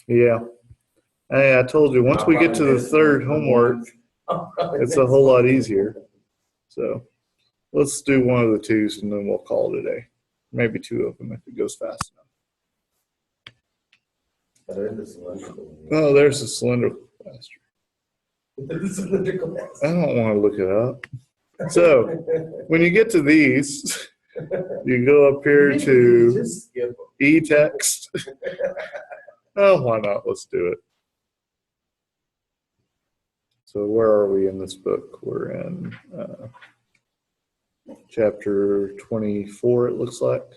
Yeah. Hey, I told you, once we get to the third homework, it's a whole lot easier. So let's do one of the twos and then we'll call it a day. Maybe two of them if it goes fast enough. Oh, there's the cylindrical capacitor. I don't want to look it up. So when you get to these, you go up here to e-text. Oh, why not? Let's do it. So where are we in this book? We're in chapter 24, it looks like.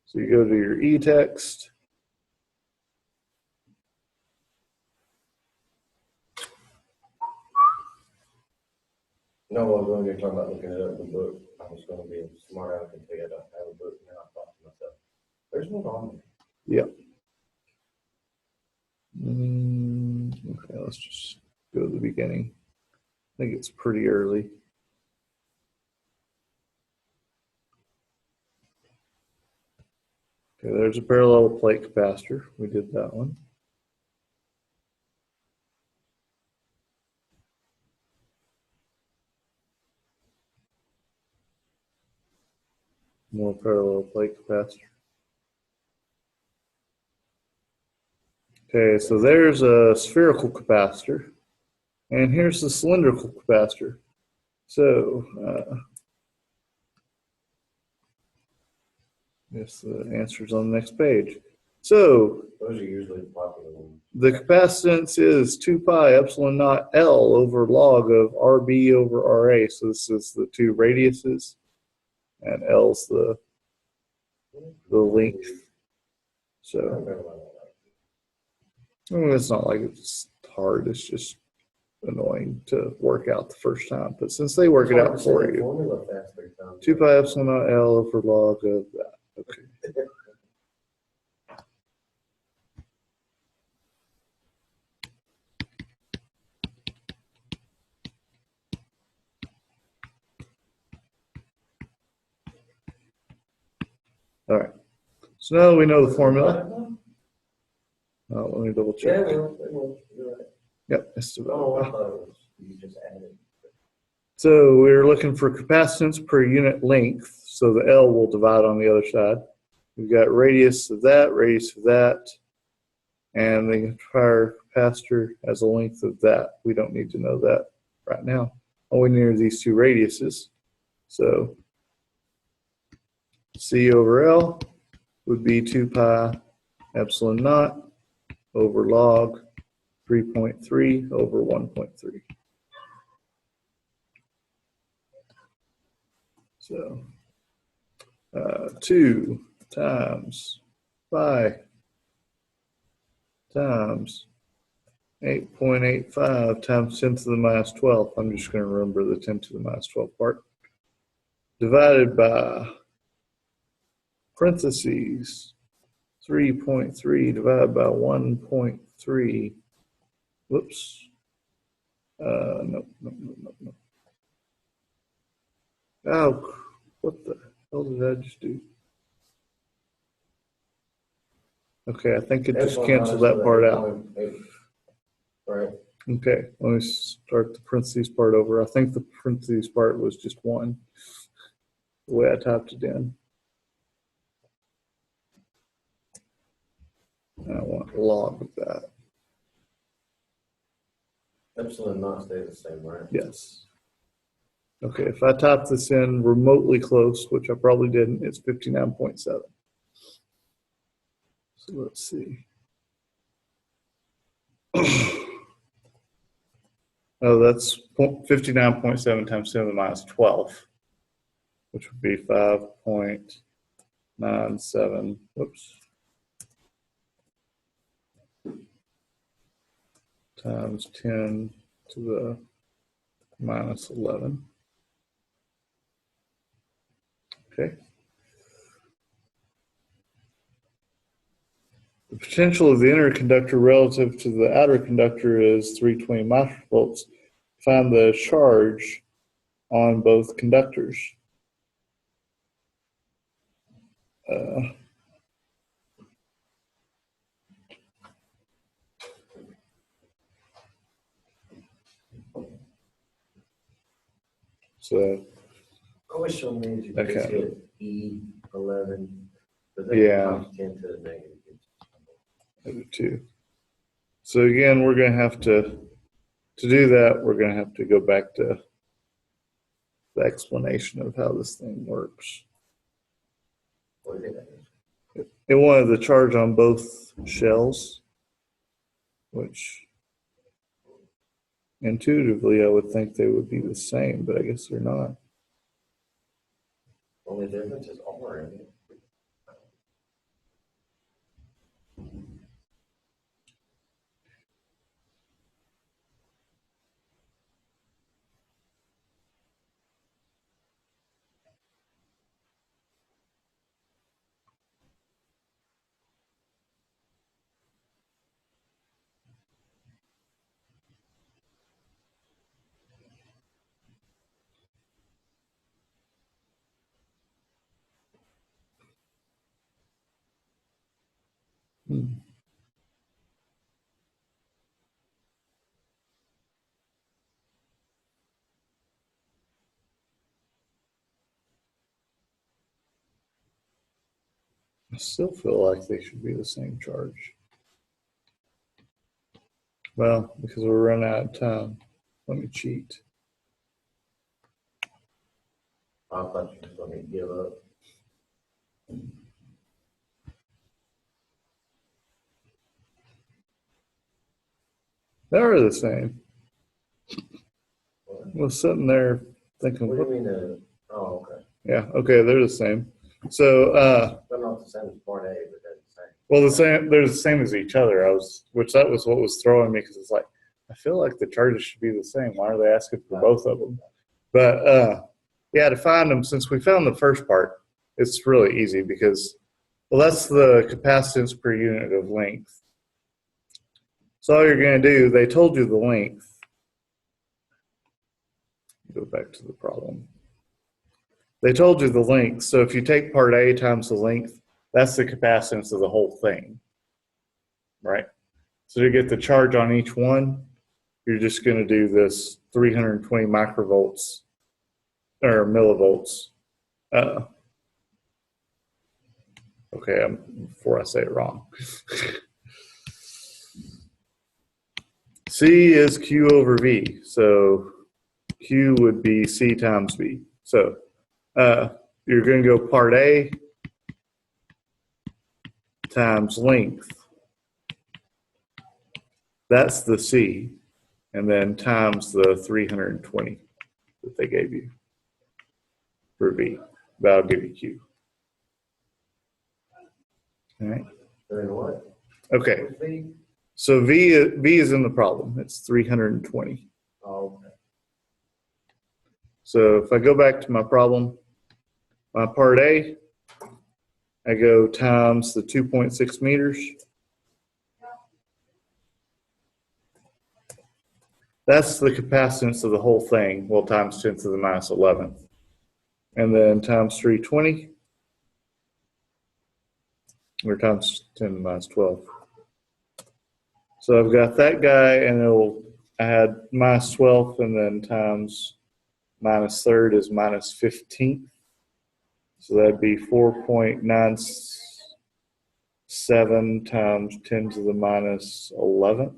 So you go to your e-text. No, I was going to be talking about looking it up in the book. I was going to be smart enough and tell you I don't have a book, and then I thought to myself, there's one on Yeah. there. Okay, let's just go to the beginning. I think it's pretty early. Okay, there's a parallel plate capacitor. We did that one. More parallel plate capacitor. Okay, so there's a spherical capacitor, and here's the cylindrical capacitor. So, yes, the answer's on the next page. So, Those are usually the popular ones. The capacitance is 2 pi epsilon naught L over log of RB over RA. So this is the two radiuses, and L's the length. So I mean, it's not like it's hard. It's just annoying to work out the first time. But since they work it out for you, 2 pi epsilon naught L over log of that. Okay. All right. So now we know the formula. Let me double check. Yep, it's divided. Oh, I thought it was, you just added. So we're looking for capacitance per unit length. So the L will divide on the other side. We've got radius of that, and the entire capacitor has a length of that. We don't need to know that right now. All we need are these two radiuses. So C over L would be 2 pi epsilon naught over log 3.3 over 1.3. So 2 times pi times 8.85 times 10 to the minus 12. I'm just going to remember the 10 to the minus 12 part. Divided by parentheses 3.3 divided by 1.3. Whoops. No. Oh, what the hell did I just do? Okay, I think it just canceled that part out. Right. Okay, let me start the parentheses part over. I think the parentheses part was just 1, the way I typed it in. And I want log of that. Epsilon naught stays the same, right? Yes. Okay, if I type this in remotely close, which I probably didn't, it's 59.7. So let's see. Oh, that's 59.7 times 10 to the minus 12, which would be 5.97. Whoops. Times 10 to the minus 11. Okay. The potential of the inner conductor relative to the outer conductor is 320 microvolts. Find the charge on both conductors. So I wish some means you could just Okay. hit E11, but Yeah. times 10 to the negative. maybe 2. So again, we're going to have to do that, we're going to have to go back to the explanation of how this thing works. What is it? It wanted the charge on both shells, which intuitively I would think they would be the same, but I guess they're not. Only difference is R in it. Hmm. I still feel like they should be the same charge. Well, because we're running out of time. Let me cheat. I thought you were going to give up. They are the same. What? I was sitting there thinking, What do you mean? Oh, okay. yeah, okay, they're the same. So, They're not the same as part A, but they're the same. well, they're the same as each other. That was what was throwing me because it's like, I feel like the charges should be the same. Why are they asking for both of them? But yeah, to find them, since we found the first part, it's really easy because, well, that's the capacitance per unit of length. So all you're going to do, they told you the length. Go back to the problem. They told you the length. So if you take part A times the length, that's the capacitance of the whole thing, right? So to get the charge on each one, you're just going to do this 320 microvolts or millivolts. Okay, before I say it wrong. C is Q over V. So Q would be C times V. So you're going to go part A times length. That's the C. And then times the 320 that they gave you for V. That'll give you Q. All right. Then what? Okay. What's V? So V is in the problem. It's 320. Oh, okay. So if I go back to my problem, my part A, I go times the 2.6 meters. That's the capacitance of the whole thing. Well, times 10 to the minus 11th. And then times 320, or times 10 to the minus 12. So I've got that guy, and I had minus 12th, and then times minus third is minus 15th. So that'd be 4.97 times 10 to the minus 11th.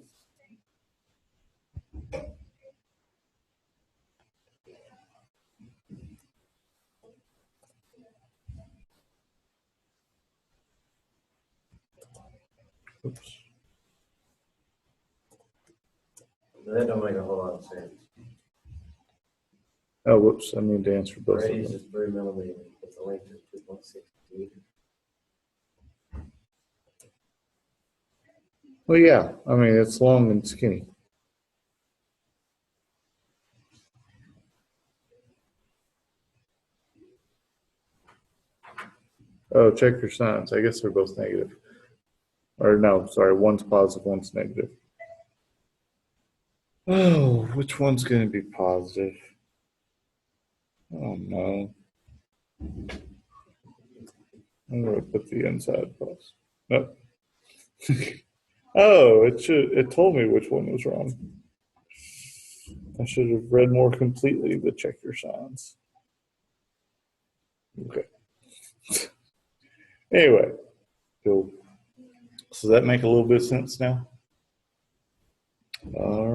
Oops. That don't make a whole lot of sense. Oh, whoops. I mean to answer both of Radius them. is 3 millimeters, but the length is 2.6 meters. Well, yeah. I mean, it's long and skinny. Oh, check your signs. I guess they're both negative. Or no, sorry. One's positive, one's negative. Oh, which one's going to be positive? Oh, no. I'm going to put the inside plus. Nope. Oh, it told me which one was wrong. I should have read more completely the check your signs. Okay. Anyway, so does that make a little bit of sense now? All